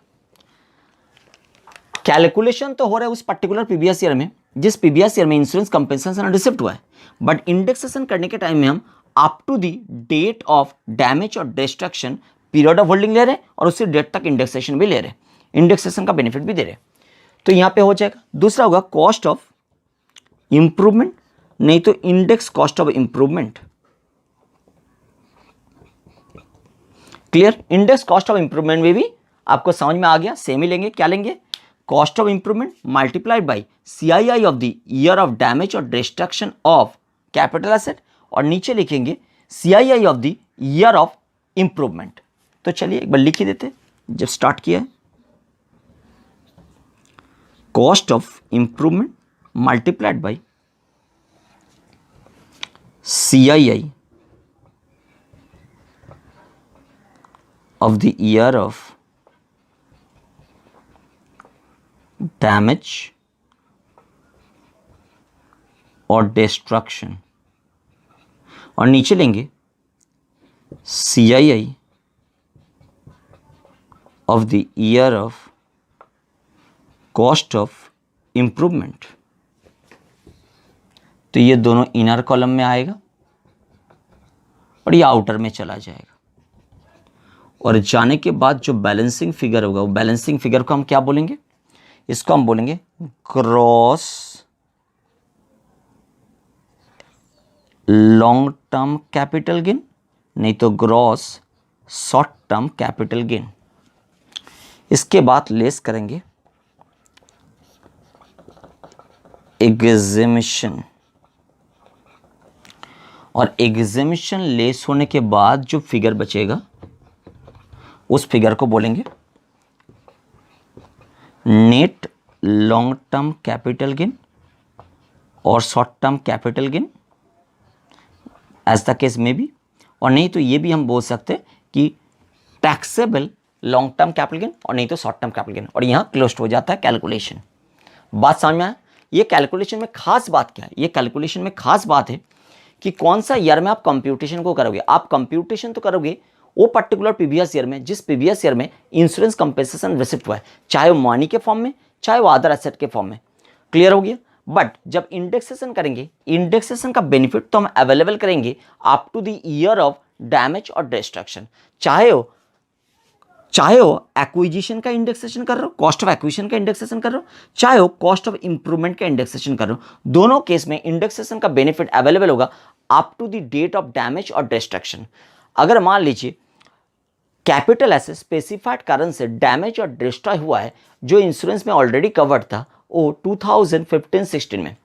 कैलकुलेशन तो हो रहा है उस पर्टिकुलर प्रीवियस ईयर में जिस प्रीवियस ईयर में इंश्योरेंस कंपेंसेशन रिसिप्ट हुआ है, बट इंडेक्सेशन करने के टाइम में हम up to the date of damage और डिस्ट्रक्शन पीरियड ऑफ होल्डिंग ले रहे हैं और उसी डेट तक इंडेक्सेशन भी ले रहे हैं, इंडेक्सेशन का बेनिफिट भी दे रहे हैं। तो यहां पे हो जाएगा, दूसरा होगा कॉस्ट ऑफ इंप्रूवमेंट, नहीं तो index cost of improvement. Clear, index cost of improvement में भी आपको समझ में आ गया, सेम ही लेंगे, क्या लेंगे cost of improvement multiplied by CII of the year of damage और डिस्ट्रक्शन ऑफ कैपिटल एसेट, और नीचे लिखेंगे CII of the year of improvement. तो चलिए एक बार लिख ही देते, जब स्टार्ट किया है cost of improvement multiplied by CII of the year of damage और destruction, और नीचे लेंगे CII of the year of cost of improvement। तो ये दोनों इनर कॉलम में आएगा और ये आउटर में चला जाएगा, और जाने के बाद जो बैलेंसिंग फिगर होगा वो बैलेंसिंग फिगर को हम क्या बोलेंगे, इसको हम बोलेंगे gross long term capital gain, नहीं तो gross short term capital gain. इसके बाद लेस करेंगे एग्जिबिशन, और एग्जिबिशन लेस होने के बाद जो फिगर बचेगा उस फिगर को बोलेंगे net long term capital gain और short term capital gain, as the case में भी। और नहीं तो ये भी हम बोल सकते हैं कि taxable long term capital gain, और नहीं तो शॉर्ट टर्म कैपिटल गेन। और यहाँ क्लोज हो जाता है कैलकुलेशन। बात समझ में आया? ये कैलकुलेशन में खास बात क्या है? ये कैलकुलेशन में खास बात है कि कौन सा ईयर में आप कंप्यूटेशन को करोगे। आप कंप्यूटेशन तो करोगे वो पर्टिकुलर प्रीवियस ईयर में जिस प्रीवियस ईयर में इंश्योरेंस कंपेंसेशन रिसिप्ट हुआ है, चाहे वो मनी के फॉर्म में चाहे वो अदर एसेट के फॉर्म में। क्लियर हो गया? बट जब इंडेक्सेशन करेंगे, इंडेक्सेशन का बेनिफिट तो हम अवेलेबल करेंगे up to the year of damage और डिस्ट्रक्शन। चाहे हो एक्विजिशन का इंडेक्सेशन कर रहे हो, कॉस्ट ऑफ एक्विजिशन का इंडेक्सेशन कर रहे हो, चाहे हो कॉस्ट ऑफ इंप्रूवमेंट का इंडेक्सेशन कर रहे हो, दोनों केस में इंडेक्सेशन का बेनिफिट अवेलेबल होगा up to the date of damage और डिस्ट्रक्शन। अगर मान लीजिए कैपिटल एसेट स्पेसिफाइड कारण से डैमेज और डिस्ट्रॉय हुआ है, जो इंश्योरेंस में ऑलरेडी कवर्ड था वो 2015-16 में,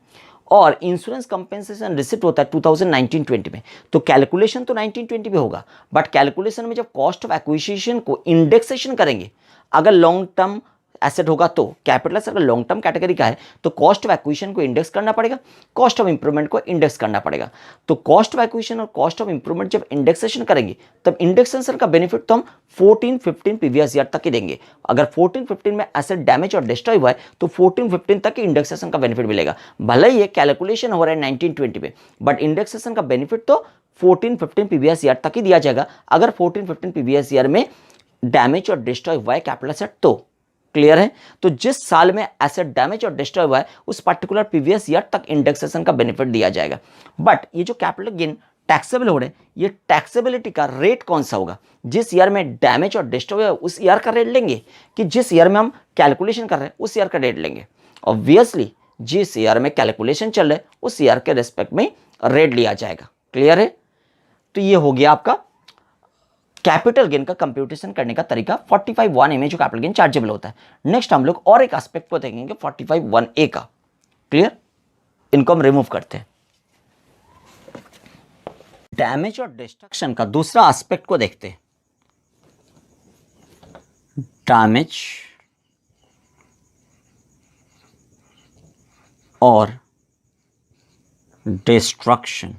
और इंश्योरेंस कंपेंसेशन रिसिप्ट होता है 2019-20 में, तो कैलकुलेशन तो 19-20 में होगा। बट कैलकुलेशन में जब कॉस्ट ऑफ एक्विजिशन को इंडेक्सेशन करेंगे, अगर लॉन्ग टर्म एसेट होगा तो कैपिटल एसेट अगर लॉन्ग टर्म कैटेगरी का है तो कॉस्ट ऑफ एक्विजिशन को इंडेक्स करना पड़ेगा, कॉस्ट ऑफ इंप्रूवमेंट को इंडेक्स करना पड़ेगा। तो कॉस्ट ऑफ एक्विजिशन और कॉस्ट ऑफ इंप्रूवमेंट जब इंडेक्सेशन करेंगे तब इंडेक्सेशन का बेनिफिट तो हम 14-15 प्रीवियस ईयर तक ही देंगे। अगर 14-15 में एसेट डैमेज और डिस्ट्रॉय हुआ है तो 14-15 तक ही इंडेक्सेशन का बेनिफिट मिलेगा। भले ही ये कैलकुलेशन हो रहा है 19-20 पे, बट इंडेक्सेशन का बेनिफिट तो 14-15 प्रीवियस ईयर तक ही दिया जाएगा अगर 14-15 प्रीवियस ईयर में डैमेज और डिस्ट्रॉय हुआ है कैपिटल एसेट तो। क्लियर है? तो जिस साल में एसेट डैमेज और डिस्ट्रॉय हुआ है उस पर्टिकुलर प्रीवियस ईयर तक इंडेक्सेशन का बेनिफिट दिया जाएगा। बट ये जो कैपिटल गेन टैक्सेबल हो रहे हैं, ये टैक्सेबिलिटी का रेट कौन सा होगा? जिस ईयर में डैमेज और डिस्ट्रॉय हुआ है उस ईयर का रेट लेंगे कि जिस ईयर में हम कैलकुलेशन कर रहे हैं उस ईयर का रेट लेंगे? ऑब्वियसली जिस ईयर में कैलकुलेशन चल रहा है उस ईयर के रेस्पेक्ट में रेट लिया जाएगा। क्लियर है? तो ये हो गया आपका कैपिटल गेन का कंप्यूटेशन करने का तरीका 45(1)A में जो कैपिटल गेन चार्जेबल होता है। नेक्स्ट हम लोग और एक एस्पेक्ट को देखेंगे 45(1)A का। क्लियर? इनको हम रिमूव करते हैं। डैमेज और डिस्ट्रक्शन का दूसरा एस्पेक्ट को देखते हैं। डैमेज और destruction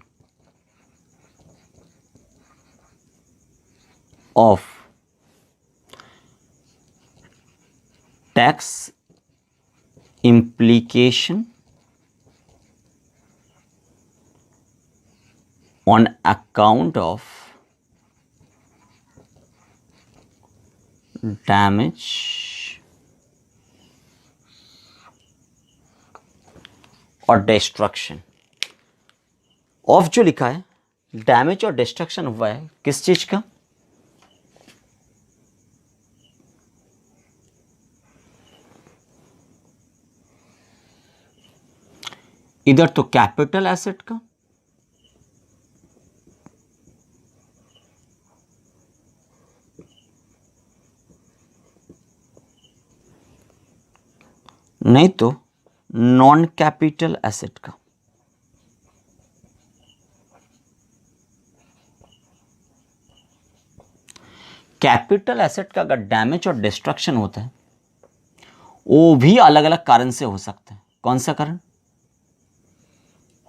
of tax implication on account of damage और डिस्ट्रक्शन। ऑफ जो लिखा है, डैमेज और डिस्ट्रक्शन हुआ है किस चीज का? इधर तो कैपिटल एसेट का, नहीं तो नॉन कैपिटल एसेट का। कैपिटल एसेट का अगर डैमेज और डिस्ट्रक्शन होता है वो भी अलग अलग कारण से हो सकता है। कौन सा कारण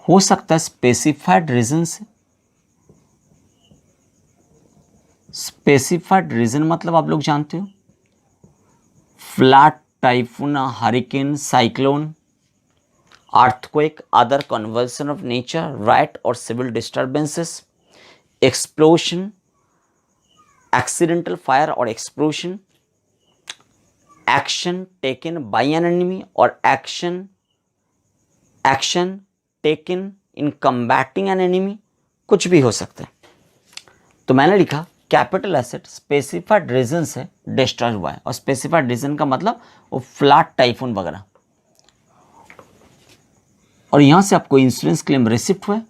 हो सकता है? स्पेसिफाइड रीजन से। स्पेसिफाइड रीजन मतलब आप लोग जानते हो, flood, typhoon, hurricane, cyclone, earthquake, other conversion of nature, riot और civil disturbances, explosion, accidental fire और explosion, action taken by an enemy और action taken in combating an enemy, कुछ भी हो सकता है। तो मैंने लिखा कैपिटल एसेट स्पेसिफाइड रीजन से डिस्ट्रॉय हुआ है, और स्पेसिफाइड रीजन का मतलब वो फ्लड, टाइफून वगैरह, और यहां से आपको इंश्योरेंस क्लेम रिसिप्ट हुआ है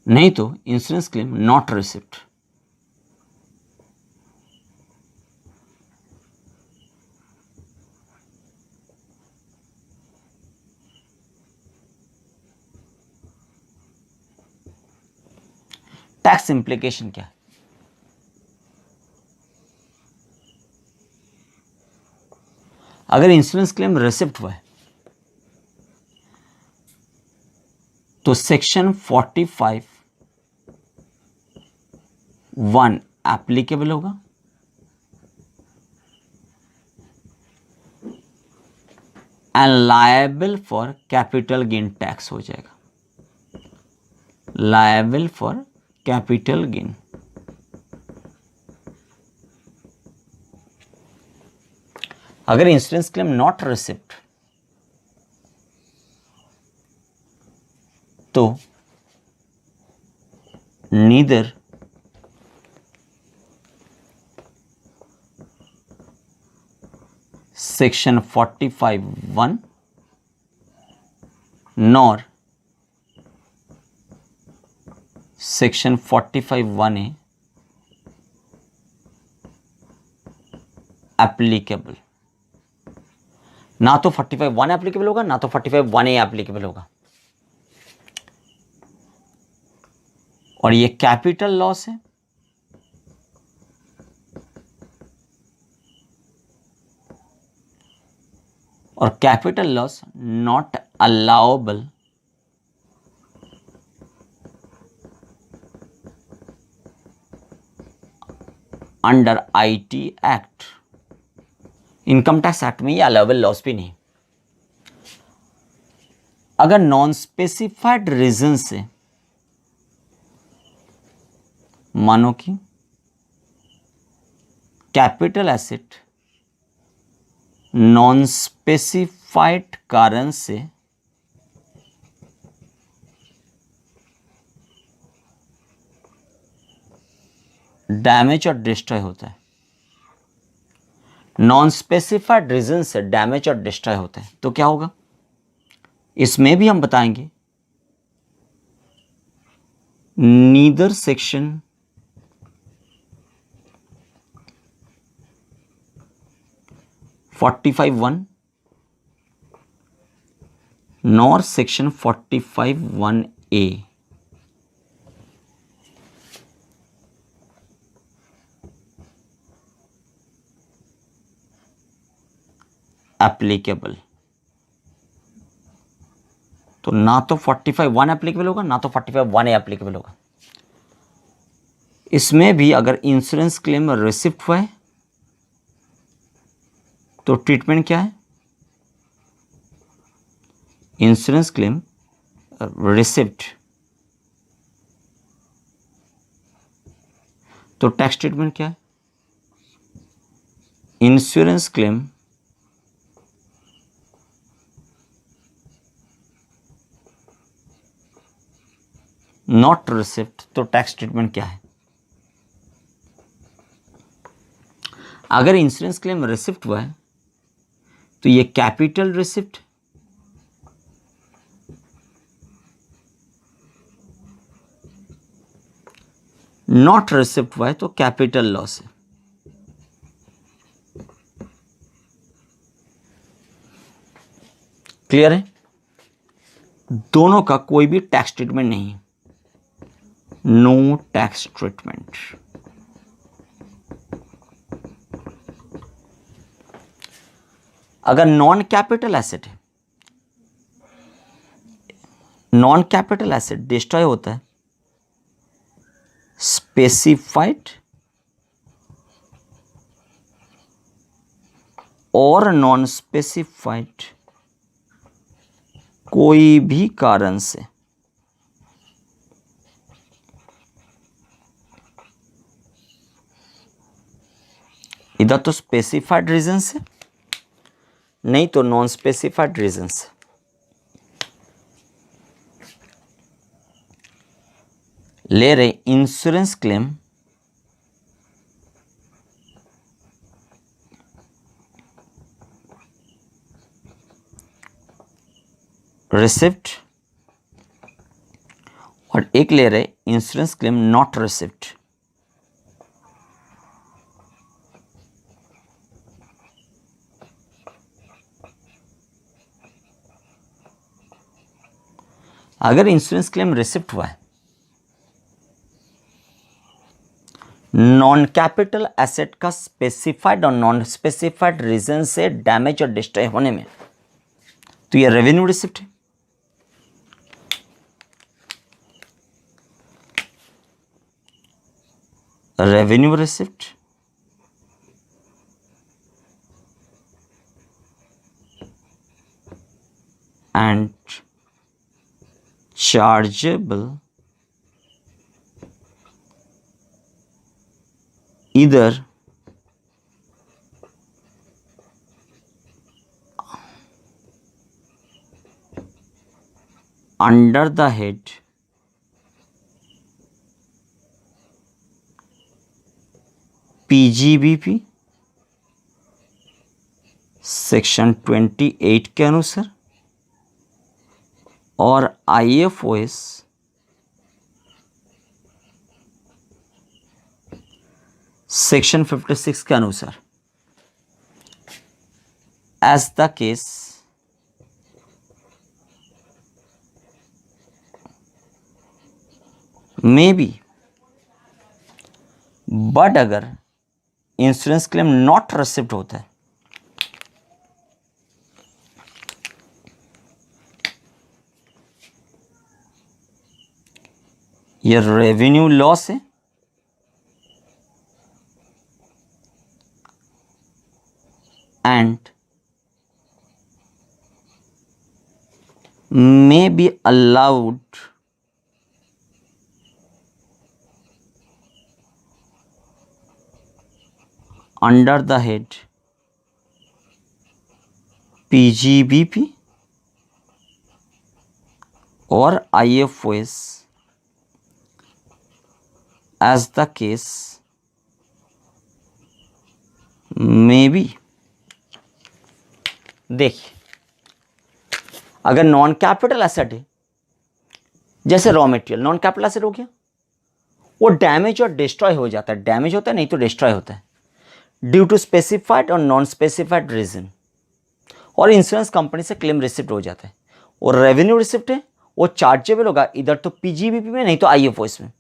नहीं तो insurance claim not receipt. Tax implication क्या है? अगर इंश्योरेंस क्लेम रिसिप्ट हुआ है तो सेक्शन 45(1) एप्लीकेबल होगा and liable for capital gain tax हो जाएगा, लायबल फॉर कैपिटल गेन। अगर इंश्योरेंस क्लेम नॉट रिसिप्ट तो neither section 45(1) nor section 45(1)(a) applicable. ना तो 45(1) एप्लीकेबल होगा, ना तो 45(1)(a) एप्लीकेबल होगा। और ये कैपिटल लॉस है, और capital loss not allowable under IT act. Income tax act में ये अलाउएबल लॉस भी नहीं। अगर नॉन स्पेसिफाइड रीजन से मानो कि कैपिटल एसेट नॉन स्पेसिफाइड कारण से डैमेज और डिस्ट्रॉय होता है, नॉन स्पेसिफाइड रीजन से डैमेज और डिस्ट्रॉय होता है, तो क्या होगा? इसमें भी हम बताएंगे neither section 45(1) nor section 45(1)(a) applicable. तो ना तो 45(1) एप्लीकेबल होगा, ना तो 45(1)(a) एप्लीकेबल होगा। इसमें भी अगर इंश्योरेंस क्लेम रिसिप्ट हुआ है तो ट्रीटमेंट क्या है? इंश्योरेंस क्लेम रिसिप्ट तो टैक्स ट्रीटमेंट क्या है? इंश्योरेंस क्लेम नॉट रिसिप्ट तो टैक्स ट्रीटमेंट क्या है? अगर इंश्योरेंस क्लेम रिसिप्ट हुआ है तो ये कैपिटल रिसिप्ट, नॉट रिसिप्ट हुआ है तो कैपिटल लॉस है। क्लियर है? दोनों का कोई भी टैक्स ट्रीटमेंट नहीं है, नो टैक्स ट्रीटमेंट। अगर नॉन कैपिटल एसेट है, नॉन कैपिटल एसेट डिस्ट्रॉय होता है स्पेसिफाइड और नॉन स्पेसिफाइड कोई भी कारण से, इधर तो स्पेसिफाइड रीजन से, नहीं तो नॉन स्पेसिफाइड रीजन से। ले रहे इंश्योरेंस क्लेम रिसिप्ट और एक ले रहे इंश्योरेंस क्लेम नॉट रिसिव्ड। अगर इंश्योरेंस क्लेम रिसिप्ट हुआ है, नॉन कैपिटल एसेट का स्पेसिफाइड और नॉन स्पेसिफाइड रीजन से डैमेज और डिस्ट्रॉय होने में, तो ये रेवेन्यू रिसिप्ट है। Revenue receipt and chargeable either under the head PGBP section 28 के अनुसार और IFOS सेक्शन 56 के अनुसार, as the case may be, but अगर इंश्योरेंस क्लेम नॉट रिसिव्ड होता है, ये रेवेन्यू लॉस है and may be allowed under the head PGBP और IFOS as the case may be। देखिए, अगर नॉन कैपिटल एसेट है, जैसे raw material non capital asset हो गया, वो डैमेज और डिस्ट्रॉय हो जाता है, डैमेज होता है नहीं तो डिस्ट्रॉय होता है ड्यू टू स्पेसिफाइड और नॉन स्पेसिफाइड रीजन, और इंश्योरेंस कंपनी से क्लेम रिसिप्ट हो जाता है। और रेवेन्यू रिसिप्ट है, वो चार्जेबल होगा इधर तो PGBP में नहीं तो IFOS में।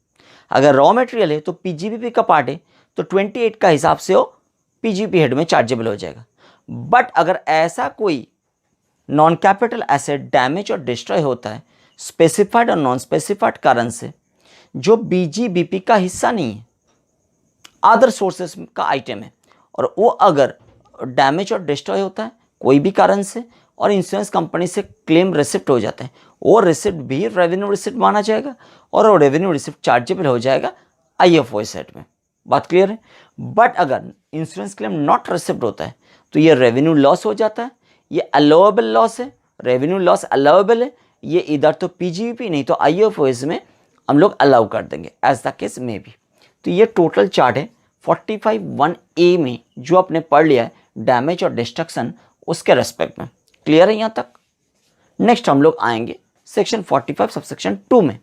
अगर रॉ मटेरियल है तो PGBP का पार्ट है तो 28 का हिसाब से वो PGBP हेड में चार्जेबल हो जाएगा। बट अगर ऐसा कोई नॉन कैपिटल एसेट डैमेज और डिस्ट्रॉय होता है स्पेसिफाइड और नॉन स्पेसिफाइड कारण से, जो BGBP का हिस्सा नहीं है, अदर सोर्सेस का आइटम है, और वो अगर डैमेज और डिस्ट्रॉय होता है कोई भी कारण से और इंश्योरेंस कंपनी से क्लेम रिसिप्ट हो जाता है, वो रिसिप्ट भी रेवेन्यू रिसिप्ट माना जाएगा और वो रेवेन्यू रिसिप्ट चार्जेबल हो जाएगा IFOS सेट में। बात क्लियर है? बट अगर इंश्योरेंस क्लेम नॉट रिसिप्ट होता है तो ये रेवेन्यू लॉस हो जाता है, ये अलाउएबल लॉस है, रेवेन्यू लॉस अलाउएबल है, ये इधर तो PGBP नहीं तो IFOS में हम लोग अलाउ कर देंगे एज द केस में भी। तो ये टोटल चार्ट है 45(1)(a) में जो आपने पढ़ लिया है डैमेज और डिस्ट्रक्शन, उसके रेस्पेक्ट में। क्लियर है यहाँ तक? नेक्स्ट हम लोग आएंगे सेक्शन 45 सबसेक्शन 2 में,